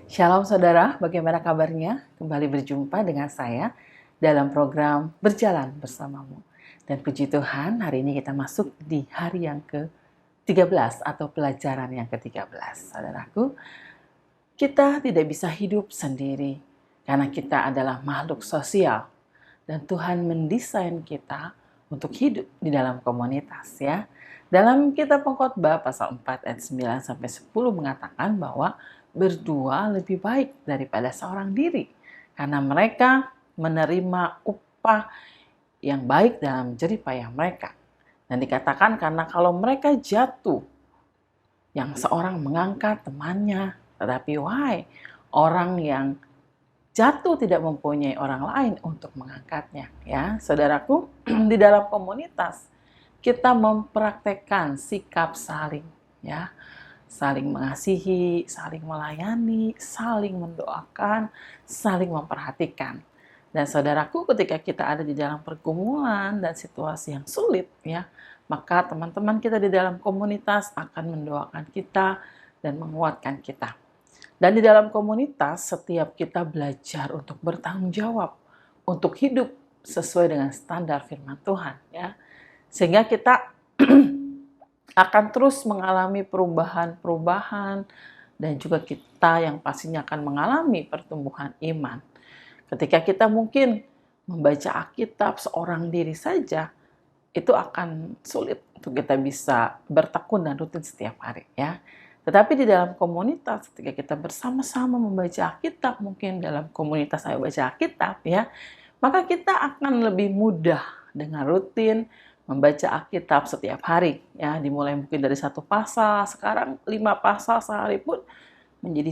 Shalom saudara, bagaimana kabarnya? Kembali berjumpa dengan saya dalam program Berjalan Bersamamu. Dan puji Tuhan, hari ini kita masuk di hari yang ke-13 atau pelajaran yang ke-13. Saudaraku, kita tidak bisa hidup sendiri karena kita adalah makhluk sosial. Dan Tuhan mendesain kita untuk hidup di dalam komunitas ya. Dalam kitab Pengkhotbah pasal 4 ayat 9 sampai 10 mengatakan bahwa berdua lebih baik daripada seorang diri karena mereka menerima upah yang baik dalam jerih payah mereka. Dan dikatakan karena kalau mereka jatuh, yang seorang mengangkat temannya, tetapi wahai orang yang jatuh tidak mempunyai orang lain untuk mengangkatnya. Ya, saudaraku, di dalam komunitas kita mempraktekkan sikap saling, ya, saling mengasihi, saling melayani, saling mendoakan, saling memperhatikan. Dan saudaraku, ketika kita ada di dalam pergumulan dan situasi yang sulit, ya, maka teman-teman kita di dalam komunitas akan mendoakan kita dan menguatkan kita. Dan di dalam komunitas, setiap kita belajar untuk bertanggung jawab, untuk hidup sesuai dengan standar firman Tuhan, ya. Sehingga kita akan terus mengalami perubahan-perubahan dan juga kita yang pastinya akan mengalami pertumbuhan iman. Ketika kita mungkin membaca Alkitab seorang diri saja, itu akan sulit untuk kita bisa bertekun dan rutin setiap hari, ya. Tetapi di dalam komunitas, ketika kita bersama-sama membaca Alkitab, mungkin dalam komunitas Ayo Baca Alkitab, ya, maka kita akan lebih mudah dengan rutin membaca Alkitab setiap hari, ya, dimulai mungkin dari 1 pasal, sekarang 5 pasal sehari pun menjadi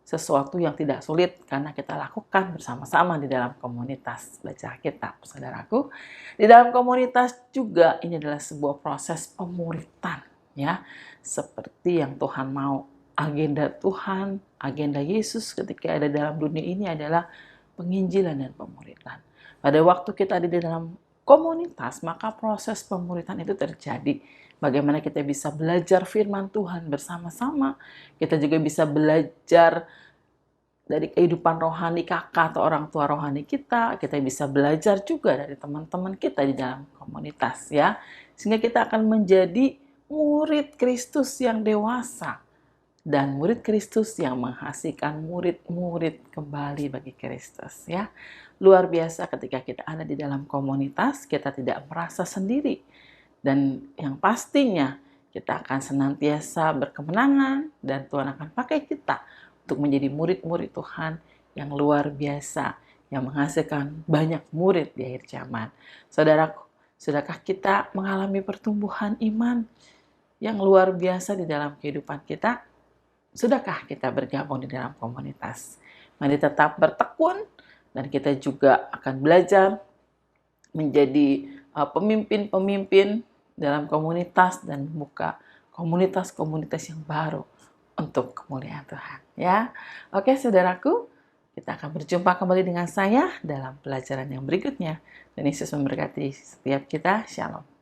sesuatu yang tidak sulit karena kita lakukan bersama-sama di dalam komunitas baca Alkitab, saudaraku. Di dalam komunitas juga ini adalah sebuah proses pemuritan, ya, seperti yang Tuhan mau. Agenda Tuhan, agenda Yesus ketika ada dalam dunia ini adalah penginjilan dan pemuritan. Pada waktu kita ada di dalam komunitas, maka proses pemuritan itu terjadi. Bagaimana kita bisa belajar firman Tuhan bersama-sama, kita juga bisa belajar dari kehidupan rohani kakak atau orang tua rohani kita bisa belajar juga dari teman-teman kita di dalam komunitas, ya. Sehingga kita akan menjadi murid Kristus yang dewasa dan murid Kristus yang menghasilkan murid-murid kembali bagi Kristus, ya. Luar biasa ketika kita ada di dalam komunitas, kita tidak merasa sendiri. Dan yang pastinya kita akan senantiasa berkemenangan dan Tuhan akan pakai kita untuk menjadi murid-murid Tuhan yang luar biasa, yang menghasilkan banyak murid di akhir zaman. Saudaraku, sudahkah kita mengalami pertumbuhan iman yang luar biasa di dalam kehidupan kita? Sudahkah kita bergabung di dalam komunitas? Mari tetap bertekun dan kita juga akan belajar menjadi pemimpin-pemimpin dalam komunitas dan membuka komunitas-komunitas yang baru untuk kemuliaan Tuhan, ya. Oke, saudaraku, kita akan berjumpa kembali dengan saya dalam pelajaran yang berikutnya. Dan Yesus memberkati setiap kita. Shalom.